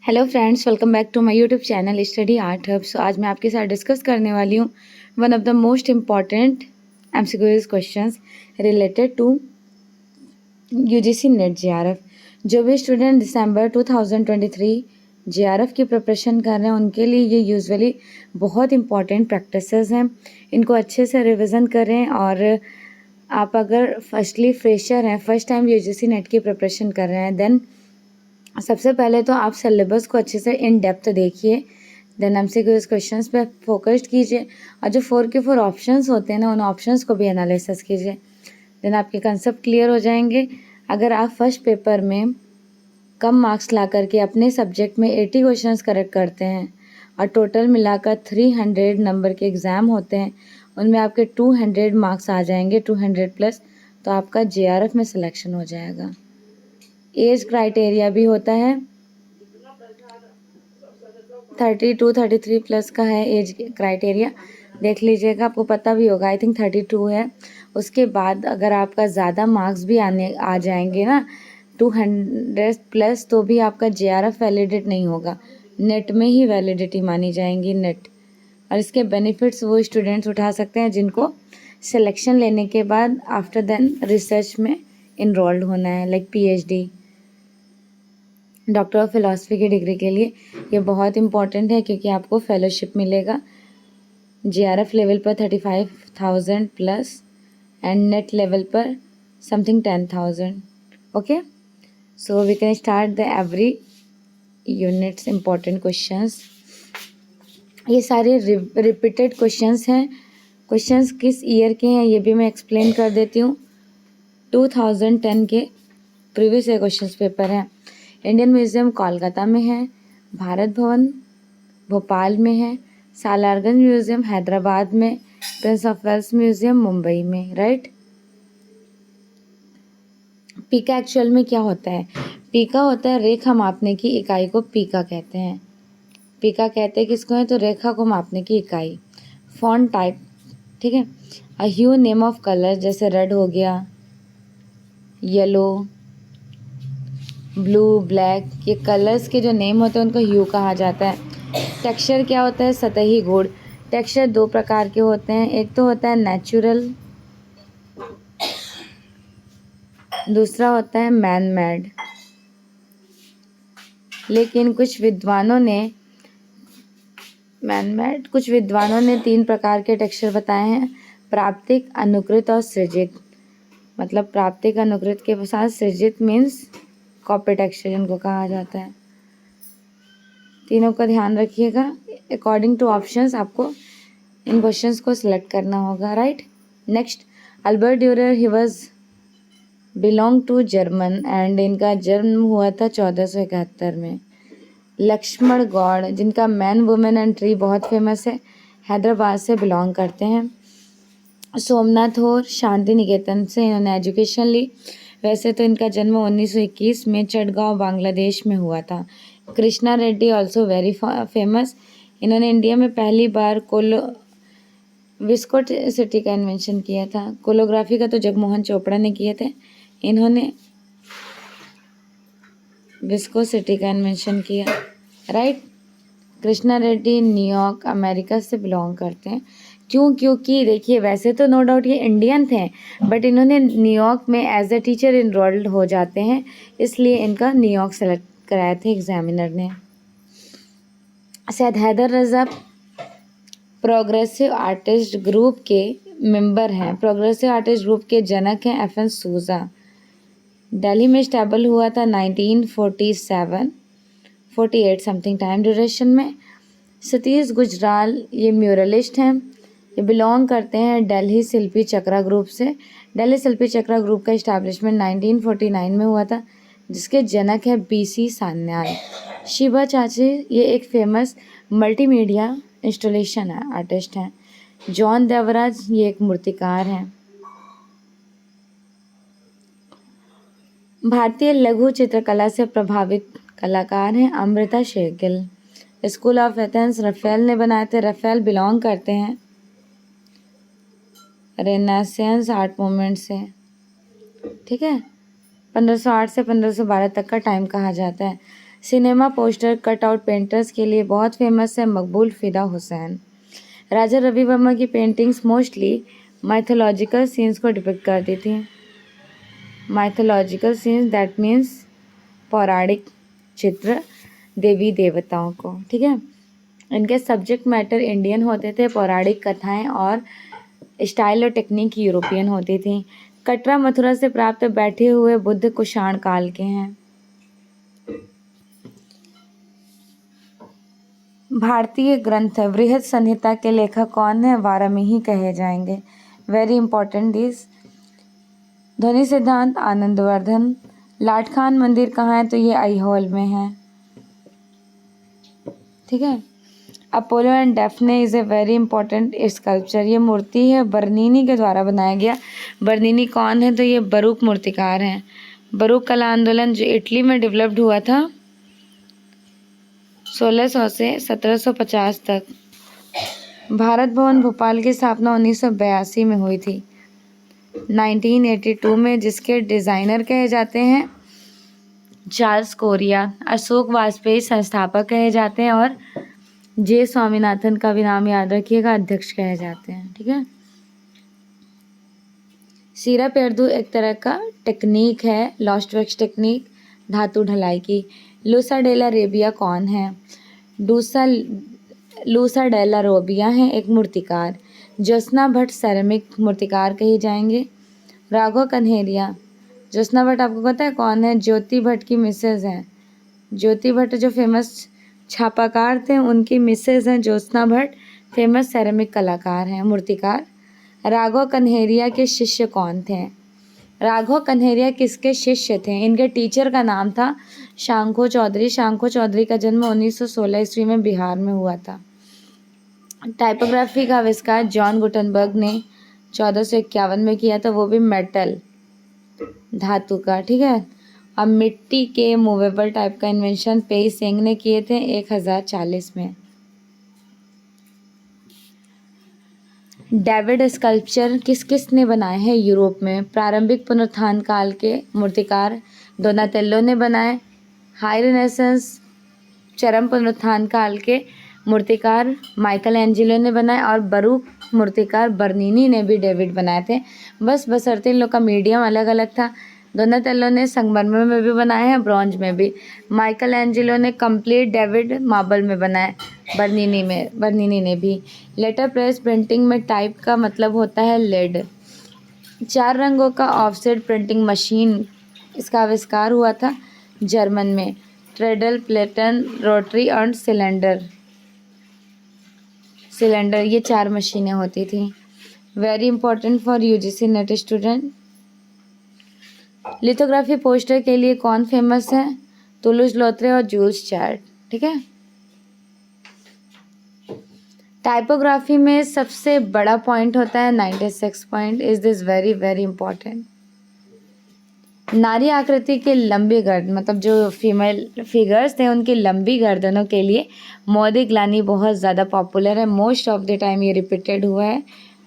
Hello friends, welcome back to my YouTube channel study art hub. So आज मैं आपके साथ डिस्कस करने वाली हूँ one of the most important MCQs questions related to UGC NET JRF. जो भी स्टूडेंट दिसंबर 2023 जेआरएफ की प्रिपरेशन कर रहे हैं उनके लिए ये यूजुअली बहुत इंपॉर्टेंट प्रैक्टिसेस हैं। इनको अच्छे से रिविज़न करें। और आप अगर फर्स्टली फ्रेशर हैं, फर्स्ट टाइम यूजीसी नेट की प्रिपरेशन कर रहे हैं, देन सबसे पहले तो आप सिलेबस को अच्छे से इन डेप्थ देखिए, देन एमसीक्यूज क्वेश्चंस पे फोकस्ड कीजिए और जो 4 के 4 ऑप्शंस होते हैं ना, उन ऑप्शंस को भी एनालिसिस कीजिए। देन आपके कंसेप्ट क्लियर हो जाएंगे। अगर आप फर्स्ट पेपर में कम मार्क्स ला करके अपने सब्जेक्ट में 80 क्वेश्चंस करेक्ट करते हैं और टोटल मिलाकर 300 नंबर के एग्ज़ाम होते हैं, उनमें आपके 200 मार्क्स आ जाएंगे, 200 प्लस, तो आपका जेआरएफ में सिलेक्शन हो जाएगा। एज क्राइटेरिया भी होता है, 32-33 प्लस का है एज क्राइटेरिया, देख लीजिएगा, आपको पता भी होगा, आई थिंक 32 है। उसके बाद अगर आपका ज़्यादा मार्क्स भी आ जाएंगे ना, 200 प्लस, तो भी आपका जेआरएफ वैलिडेट नहीं होगा, नेट में ही वैलिडिटी मानी जाएंगी नेट। और इसके बेनिफिट्स वो स्टूडेंट्स उठा सकते हैं जिनको सिलेक्शन लेने के बाद आफ्टर देन रिसर्च में इनरोल्ड होना है, like PhD, doctor of philosophy की डिग्री के लिए ये बहुत इंपॉर्टेंट है, क्योंकि आपको फेलोशिप मिलेगा जेआरएफ लेवल पर 35,000 प्लस एंड नेट लेवल पर something 10,000। Okay, so we can start the every units important questions. ये सारे रिपीटेड क्वेश्चंस हैं। क्वेश्चंस किस ईयर के हैं ये भी मैं एक्सप्लेन कर देती हूँ। 2010 के प्रीवियस ईयर क्वेश्चंस पेपर हैं। इंडियन म्यूज़ियम कोलकाता में है, भारत भवन भोपाल में है, सालारगंज म्यूज़ियम हैदराबाद में, prince of Wales museum Mumbai में, राइट। पीका एक्चुअल में क्या होता है? पीका होता है रेखा मापने की इकाई को पीका कहते हैं। पीका कहते हैं किसको है? तो रेखा को मापने की इकाई। फॉन्ट टाइप, ठीक है। अ ह्यू नेम ऑफ कलर, जैसे रेड हो गया, येलो, ब्लू, ब्लैक, ये कलर्स के जो नेम होते हैं उनको ह्यू कहा जाता है। टेक्सचर क्या होता है? सतही गुण। टेक्सचर दो प्रकार के होते हैं, एक तो होता है नेचुरल, दूसरा होता है मैन मेड। लेकिन कुछ विद्वानों ने 3 प्रकार के टेक्सचर बताए हैं, प्राप्तिक, अनुकृत और सृजित। मतलब प्राप्तिक, अनुकृत के साथ सृजित मीन्स कॉपी टेक्सचर जिनको कहा जाता है। तीनों का ध्यान रखिएगा। अकॉर्डिंग टू ऑप्शंस आपको इन क्वेश्चंस को सिलेक्ट करना होगा, right. Next, Albert Durer, he was belong to German and इनका जन्म हुआ था 1471 में। लक्ष्मण गौड़, जिनका मैन वुमेन एंड ट्री बहुत फेमस है, हैदराबाद से बिलोंग करते हैं। सोमनाथ और शांति निकेतन से इन्होंने एजुकेशन ली। वैसे तो इनका जन्म 1921 में चटगांव बांग्लादेश में हुआ था। Krishna Reddy also very famous, इन्होंने इंडिया में पहली बार विस्कोसिटी का इन्वेंशन किया था। कोलोग्राफी का तो जगमोहन चोपड़ा ने किए थे, इन्होंने विस्कोसिटी का इन्वेंशन किया, right. Krishna Reddy New York America से बिलोंग करते हैं। क्यों? क्योंकि देखिए, वैसे तो नो डाउट ये इंडियन थे, बट इन्होंने न्यूयॉर्क में एज ए टीचर इनरोल्ड हो जाते हैं, इसलिए इनका न्यूयॉर्क सेलेक्ट कराए थे एग्जामिनर ने। सैयद हैदर रजा प्रोग्रेसिव आर्टिस्ट ग्रुप के मेंबर हैं। प्रोग्रेसिव आर्टिस्ट ग्रुप के जनक हैं एफ एन सूजा। दिल्ली में स्टैबल हुआ था 1947-48 समथिंग टाइम ड्यूरेशन में। सतीश गुजराल, ये म्यूरलिस्ट हैं, ये बिलोंग करते हैं दिल्ली शिल्पी चक्रा ग्रुप से। दिल्ली शिल्पी चक्रा ग्रुप का इस्टेब्लिशमेंट 1949 में हुआ था, जिसके जनक है बीसी सान्याल। शिवा चाची, ये एक फेमस मल्टीमीडिया इंस्टॉलेशन आर्टिस्ट हैं। जॉन देवराज, ये एक मूर्तिकार हैं। भारतीय लघु चित्रकला से प्रभावित कलाकार हैं Amrita Shergil. School of Athens Raphael ने बनाए थे। राफेल बिलोंग करते हैं रेनेसांस आर्ट मूवमेंट से, ठीक है। 1508 से 1512 तक का टाइम कहा जाता है। सिनेमा पोस्टर कटआउट पेंटर्स के लिए बहुत फेमस है मकबूल फ़िदा हुसैन। राजा रवि वर्मा की पेंटिंग्स मोस्टली माइथोलॉजिकल सीन्स को डिपिक्ट करती थी। माइथोलॉजिकल सीन्स दैट मीन्स पौराणिक चित्र देवी देवताओं को, ठीक है। इनके सब्जेक्ट मैटर इंडियन होते थे, पौराणिक कथाएं, और स्टाइल और टेक्निक यूरोपियन होती थी। कटरा मथुरा से प्राप्त बैठे हुए बुद्ध कुषाण काल के हैं। भारतीय ग्रंथ बृहद संहिता के लेखक कौन है? वारामिही कहे जाएंगे। Very important this. ध्वनि सिद्धांत आनंदवर्धन। लाट खान मंदिर कहाँ है? तो ये ऐहोल में है, ठीक है। Apollo and डेफने is a very important sculpture. ये मूर्ति है बर्नीनी के द्वारा बनाया गया। बर्नीनी कौन है? तो ये बरूक मूर्तिकार हैं। बरूक कला आंदोलन जो इटली में डेवलप्ड हुआ था 1600 से 1750 तक। भारत भवन भोपाल की स्थापना 1982 में हुई थी, 1982 में, जिसके डिज़ाइनर कहे जाते हैं चार्ल्स कोरिया। अशोक वाजपेयी संस्थापक कहे जाते हैं, और जे स्वामीनाथन का भी नाम याद रखिएगा, अध्यक्ष कहे जाते हैं, ठीक है। सीरा पेरदू एक तरह का टेक्निक है, लॉस्ट वैक्स टेक्निक, धातु ढलाई की। लूसा डेला रेबिया कौन है? लूसा डेला रोबिया है एक मूर्तिकार। ज्योत्सना भट्ट सेरेमिक मूर्तिकार कही जाएंगे। राघव कन्हेरिया। ज्योत्सना भट्ट आपको पता है कौन है? ज्योति भट्ट की मिसेज हैं। ज्योति भट्ट जो फेमस छापाकार थे, उनकी मिसेज हैं ज्योत्सना भट्ट, फेमस सेरेमिक कलाकार हैं, मूर्तिकार। राघव कन्हेरिया के शिष्य कौन थे? राघव कन्हेरिया किसके शिष्य थे? इनके टीचर का नाम था शांको चौधरी। शांको चौधरी का जन्म 1916 ईस्वी में बिहार में हुआ था। टाइपोग्राफी का आविष्कार जॉन गुटनबर्ग ने 1451 में किया था, वो भी मेटल, धातु का, ठीक है। अब मिट्टी के मूवेबल टाइप का इन्वेंशन पेई सिंह ने किए थे 1040 में। डेविड स्कल्पचर किस ने बनाए हैं? यूरोप में। प्रारंभिक पुनरुत्थान काल के मूर्तिकार डोनाटेल्लो ने बनाए। हाई रेनेसेंस चरम पुनरुत्थान काल के मूर्तिकार माइकल एंजेलो ने बनाए, और बरूक मूर्तिकार बर्नीनी ने भी डेविड बनाए थे। बशर्ते इन लोग का मीडियम अलग अलग था। डोनाटेल्लो ने संगमरमर में भी बनाए हैं, ब्रॉन्ज में भी। माइकल एंजेलो ने कंप्लीट डेविड मार्बल में बनाए, बर्नीनी ने भी। लेटर प्रेस प्रिंटिंग में टाइप का मतलब होता है लेड। 4 रंगों का ऑफसेट प्रिंटिंग मशीन, इसका आविष्कार हुआ था जर्मन में। ट्रेडल, प्लेटन, रोटरी और सिलेंडर, ये 4 मशीनें होती थी। Very important for UGC net student. Lithography poster के लिए कौन फेमस है? तुलुज लौत्रे और जूल्स चार्ट, ठीक है। टाइपोग्राफी में सबसे बड़ा पॉइंट होता है 96 point. Is this very very important. नारी आकृति के लंबी गर्दन, मतलब जो फीमेल फिगर्स थे उनकी लंबी गर्दनों के लिए मोदी ग्लानी बहुत ज़्यादा पॉपुलर है। मोस्ट ऑफ द टाइम ये रिपीटेड हुआ है,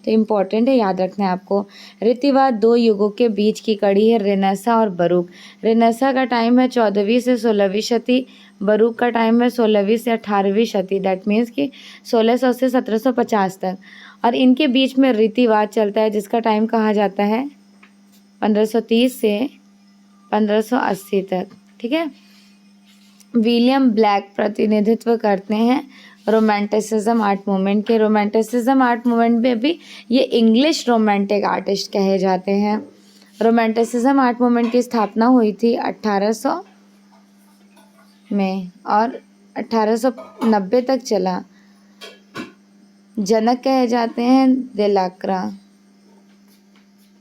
तो इम्पॉर्टेंट है, याद रखना है आपको। रीतिवाद 2 युगों के बीच की कड़ी है, रेनेसा और बरूक। रेनेसा का टाइम है 14वीं से 16वीं शती, बरूक का टाइम है 16वीं से 18वीं शती, दैट मीन्स कि 1600 से 1750 तक। और इनके बीच में रीतिवाद चलता है, जिसका टाइम कहा जाता है 1530 से 1580 तक, ठीक है। विलियम ब्लैक प्रतिनिधित्व करते हैं रोमांटिसिज्म आर्ट मूवमेंट के। रोमांटिसिज्म आर्ट मूवमेंट में भी ये इंग्लिश रोमांटिक आर्टिस्ट कहे जाते हैं। रोमांटिसिज्म आर्ट मूवमेंट की स्थापना हुई थी 1800 में और 1890 तक चला। जनक कहे जाते हैं देलाक्रा,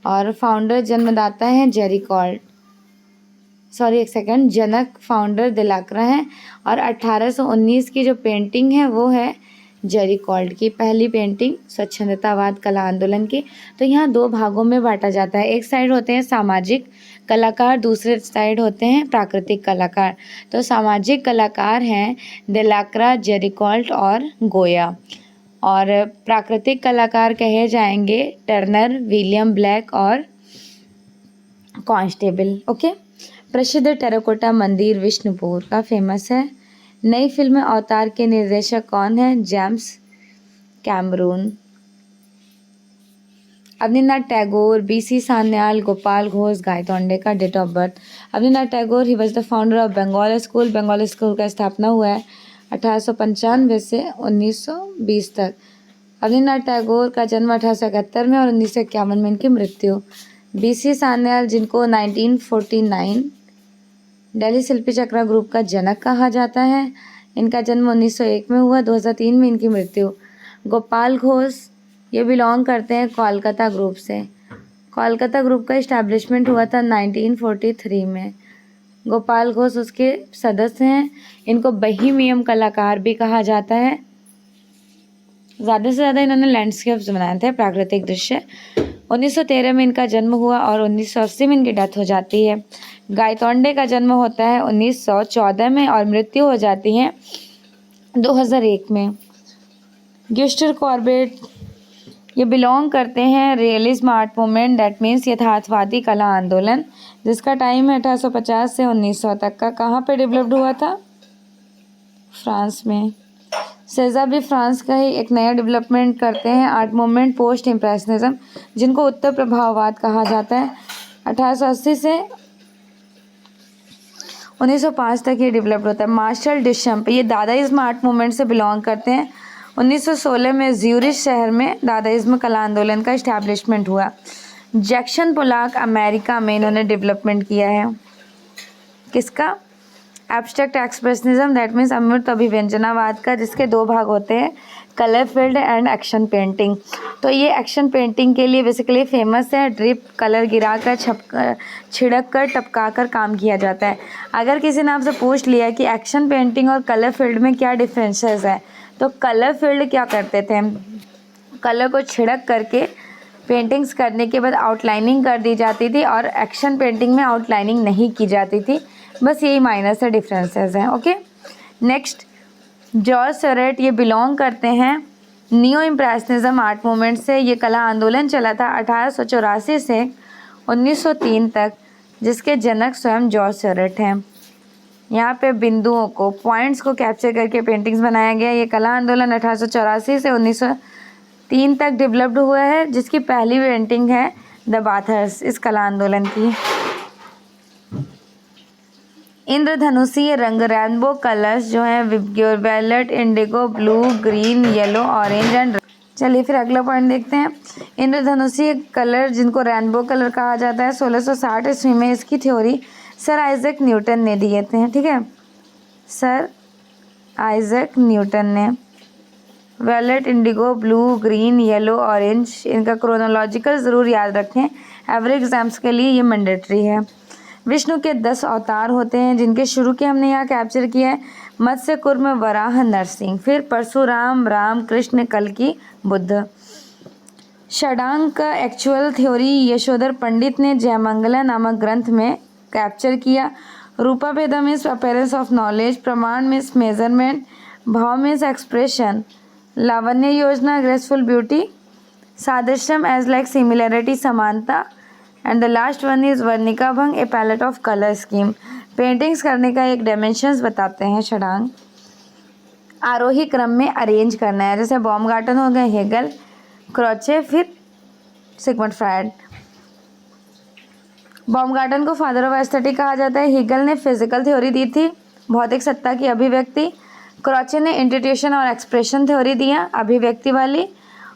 और फाउंडर जन्मदाता हैं जेरिकॉल्ट। जनक फाउंडर देलाक्रा हैं, और 1819 की जो पेंटिंग है वो है जेरिकॉल्ट की, पहली पेंटिंग स्वच्छंदतावाद कला आंदोलन की। तो यहाँ 2 भागों में बांटा जाता है। एक साइड होते हैं सामाजिक कलाकार, दूसरे साइड होते हैं प्राकृतिक कलाकार। तो सामाजिक कलाकार हैं देलाक्रा, जेरिकॉल्ट और गोया, और प्राकृतिक कलाकार कहे जाएंगे टर्नर, विलियम ब्लैक और कांस्टेबल, ओके। प्रसिद्ध टेराकोटा मंदिर विष्णुपुर का फेमस है। नई फिल्म अवतार के निर्देशक कौन है? James Cameron. Abanindranath Tagore, BC Sanyal, Gopal Ghosh, Gaitonde का date of birth. Abanindranath Tagore he was the founder of Bengal school. Bengal school का स्थापना हुआ है 1895 से 1920 तक। अवनींद्रनाथ टैगोर का जन्म 1871 में और 1951 में इनकी मृत्यु। बीसी सान्याल, जिनको 1949 दिल्ली शिल्पी चक्रा ग्रुप का जनक कहा जाता है, इनका जन्म 1901 में हुआ, 2003 में इनकी मृत्यु। गोपाल घोष, ये बिलोंग करते हैं कोलकाता ग्रुप से। कोलकाता ग्रुप का इस्टेब्लिशमेंट हुआ था 1943 में। गोपाल घोष उसके सदस्य हैं। इनको बहीमियम कलाकार भी कहा जाता है। ज़्यादा से ज़्यादा इन्होंने लैंडस्केप्स बनाए थे, प्राकृतिक दृश्य। 1913 में इनका जन्म हुआ और 1980 में इनकी डेथ हो जाती है। गायतोंडे का जन्म होता है 1914 में और मृत्यु हो जाती है 2001 में। ग्यूस्टर कॉर्बेट, ये बिलोंग करते हैं realism art movement, that means यथार्थवादी कला आंदोलन, जिसका टाइम है 1850 से 1900 तक का। कहाँ पे डेवलप्ड हुआ था? फ्रांस में। सेजा भी फ्रांस का ही एक नया डेवलपमेंट करते हैं आर्ट मूवमेंट पोस्ट इम्प्रेशनिज्म, जिनको उत्तर प्रभाववाद कहा जाता है। 1880 से 1905 तक ये डेवलप्ड होता है। मार्शल डिशम्प, ये दादाइज्म आर्ट मूवमेंट से बिलोंग करते हैं। 1916 में ज्यूरिच शहर में दादाइज्म कला आंदोलन का इस्टेब्लिशमेंट हुआ। जैक्सन पोलाक, अमेरिका में इन्होंने डेवलपमेंट किया है। किसका? एब्स्ट्रैक्ट एक्सप्रेशनिज्म, दैट मीन्स अमूर्त अभिव्यंजनावाद का, जिसके दो भाग होते हैं, colour field and action painting. तो ये एक्शन पेंटिंग के लिए बेसिकली फेमस है। ड्रिप कलर गिरा कर छिड़क कर टपका कर काम किया जाता है। अगर किसी ने आपसे पूछ लिया कि एक्शन पेंटिंग और कलर फील्ड में क्या डिफरेंसेस है, तो कलर फील्ड क्या करते थे, कलर को छिड़क करके पेंटिंग्स करने के बाद आउटलाइनिंग कर दी जाती थी, और एक्शन पेंटिंग में आउटलाइनिंग नहीं की जाती थी। बस यही माइनर से डिफरेंसेस हैं। ओके, नेक्स्ट जॉर्ज सेरेट, ये बिलोंग करते हैं नियो इम्प्रेशनिज्म आर्ट मूवमेंट से। ये कला आंदोलन चला था 1884 से 1903 तक, जिसके जनक स्वयं जॉर्ज सेरेट हैं। यहाँ पे बिंदुओं को, पॉइंट्स को कैप्चर करके पेंटिंग्स बनाया गया। ये कला आंदोलन 1884 से 1903 तक डेवलप्ड हुआ है, जिसकी पहली पेंटिंग है द बाथर्स इस कला आंदोलन की। इंद्रधनुषीय रंग, रेनबो कलर्स जो हैं, violet, indigo, blue, green, yellow, orange and. चलिए फिर अगला पॉइंट देखते हैं। इंद्रधनुषीय कलर, जिनको रेनबो कलर कहा जाता है, 1660 ईस्वी में इसकी थ्योरी सर आइजैक न्यूटन ने दिए थे। ठीक है, सर आइजैक न्यूटन ने। Violet, indigo, blue, green, yellow, orange, इनका क्रोनोलॉजिकल ज़रूर याद रखें, एवरेज एग्जाम्स के लिए ये मैंडेटरी है। विष्णु के 10 अवतार होते हैं, जिनके शुरू के हमने यहाँ कैप्चर किया है। मत्स्य, कूर्म, वराह, नरसिंह, फिर परशुराम, राम, कृष्ण, कल्कि, बुद्ध। षडांग का एक्चुअल थ्योरी यशोधर पंडित ने जयमंगला नामक ग्रंथ में कैप्चर किया। रूपा भेदा मीन्स अपीयरेंस ऑफ नॉलेज, प्रमाण मीन्स मेजरमेंट, भाव मीन्स एक्सप्रेशन, लावण्य योजना ग्रेसफुल ब्यूटी, सादृश्यम एज लाइक सिमिलैरिटी समानता, and the last one is वर्णिका भंग, a palette of colour scheme. Paintings करने का एक डायमेंशंस बताते हैं षडांग। आरोही क्रम में अरेंज करना है, जैसे बॉमगार्टन हो गए, हेगल, क्रोचे, फिर सिगमंड फ्रायड। बॉमगार्टन को फादर ऑफ एस्थेटिक कहा जाता है। हेगल ने फिजिकल थ्योरी दी थी, भौतिक सत्ता की अभिव्यक्ति। क्रोचे ने इंट्यूशन और एक्सप्रेशन थ्योरी दिया, अभिव्यक्ति वाली।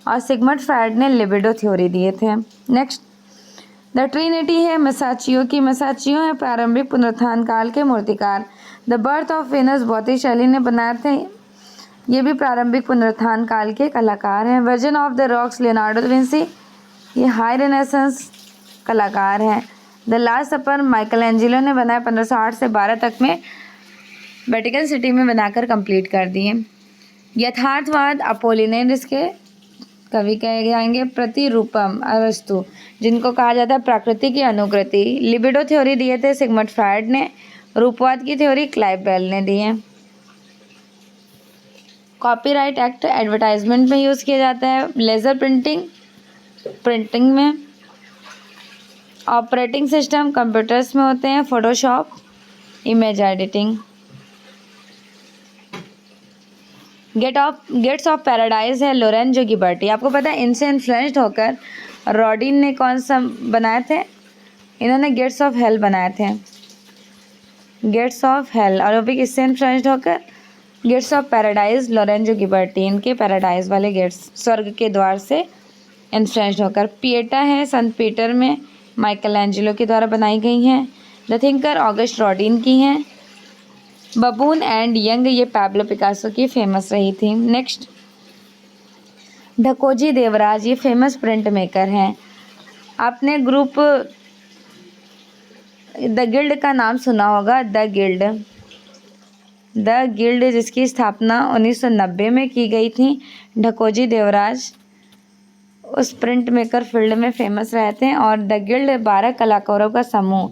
और सिगमंड फ्रायड ने लिबिडो थ्योरी दिए थे। नेक्स्ट द ट्रिनिटी है मसाचियो की। मसाचियो है प्रारंभिक पुनरुत्थान काल के मूर्तिकार। द बर्थ ऑफ वेनस बॉटिशेली ने बनाए थे, ये भी प्रारंभिक पुनरुत्थान काल के कलाकार हैं। Virgin of the rocks Leonardo da Vinci, ये हाई रेनेसेंस कलाकार हैं। The last supper Michelangelo ने बनाया 1508 से 12 तक में, वेटिकन सिटी में बनाकर कंप्लीट कर दिए। यथार्थवाद अपोलिनेरिस के कवि कहे जाएंगे। प्रतिरूपम अरस्तु, जिनको कहा जाता है प्रकृति की अनुकृति। लिबिडो थ्योरी दिए थे सिगमंड फ्रायड ने। रूपवाद की थ्योरी क्लाइव बेल ने दी है। कॉपीराइट एक्ट एडवर्टाइजमेंट में यूज़ किया जाता है। लेज़र प्रिंटिंग में। ऑपरेटिंग सिस्टम कंप्यूटर्स में होते हैं, Photoshop, image editing. Gates of paradise है लोरेंजो गिबर्टी। आपको पता है इनसे इन्फ्लुएंस्ड होकर रॉडिन ने कौन सा बनाए थे? इन्होंने गेट्स ऑफ हेल बनाए थे, गेट्स ऑफ हेल। और वो भी किससे इन्फ्लुएंस्ड होकर? गेट्स ऑफ पैराडाइज लोरेंजो गिबर्टी, इनके पैराडाइज वाले गेट्स, स्वर्ग के द्वार से इन्फ्लुएंस्ड होकर। पिएटा है संत पीटर में, माइकल एंजेलो के द्वारा बनाई गई हैं। द थिंकर ऑगस्ट रॉडिन की हैं। बबून एंड यंग ये पैब्लो पिकासो की फेमस रही थी। नेक्स्ट, ढकोजी देवराज, ये फेमस प्रिंट मेकर हैं। आपने ग्रुप द गिल्ड का नाम सुना होगा, द गिल्ड जिसकी स्थापना 1990 में की गई थी। ढकोजी देवराज उस प्रिंट मेकर फील्ड में फेमस रहते हैं। और द गिल्ड 12 कलाकारों का समूह,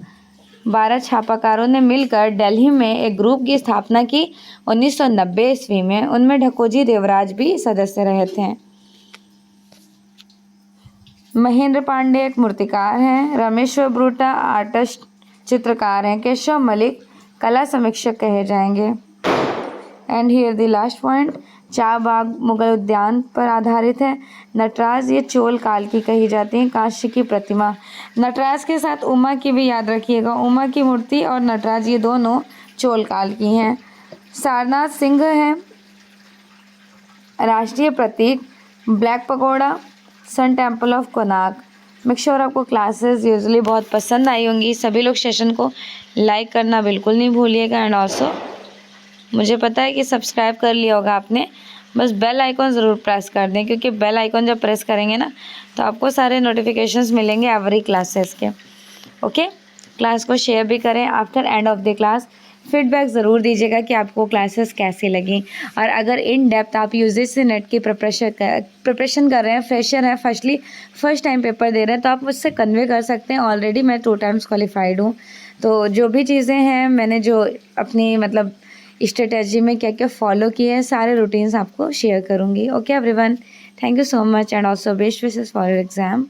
12 छापाकारों ने मिलकर दिल्ली में एक ग्रुप की स्थापना की 1990 ईस्वी में। उनमें ढकोजी देवराज भी सदस्य रहे थे। महेंद्र पांडे एक मूर्तिकार हैं। रमेश्वर ब्रूटा आर्टिस्ट चित्रकार हैं। केशव मलिक कला समीक्षक कहे जाएंगे। And here the last point, चार बाग मुगल उद्यान पर आधारित है। नटराज ये चोल काल की कही जाती है। कांस्य की प्रतिमा, नटराज के साथ उमा की भी याद रखिएगा, उमा की मूर्ति और नटराज ये दोनों चोल काल की हैं। सारनाथ सिंह है राष्ट्रीय प्रतीक। Black pagoda, sun temple of Konark. Make sure आपको क्लासेस यूजुअली बहुत पसंद आई होंगी। सभी लोग सेशन को लाइक करना बिल्कुल नहीं भूलिएगा। एंड ऑल्सो मुझे पता है कि सब्सक्राइब कर लिया होगा आपने, बस बेल आइकॉन ज़रूर प्रेस कर दें, क्योंकि बेल आइकॉन जब प्रेस करेंगे ना तो आपको सारे नोटिफिकेशंस मिलेंगे एवरी क्लासेस के। ओके, क्लास को शेयर भी करें। After end of the class feedback ज़रूर दीजिएगा कि आपको क्लासेस कैसी लगी। और अगर इन डेप्थ आप यूजीसी नेट की प्रिपरेशन कर रहे हैं, फ्रेशर हैं, फर्स्ट टाइम पेपर दे रहे हैं, तो आप मुझसे कन्वे कर सकते हैं। ऑलरेडी मैं 2 टाइम्स क्वालिफाइड हूँ। तो जो भी चीज़ें हैं मैंने जो अपनी मतलब स्ट्रेटजी में क्या क्या फॉलो किए हैं, सारे रूटीन्स आपको शेयर करूँगी। Okay everyone, thank you so much and also best wishes for your exam.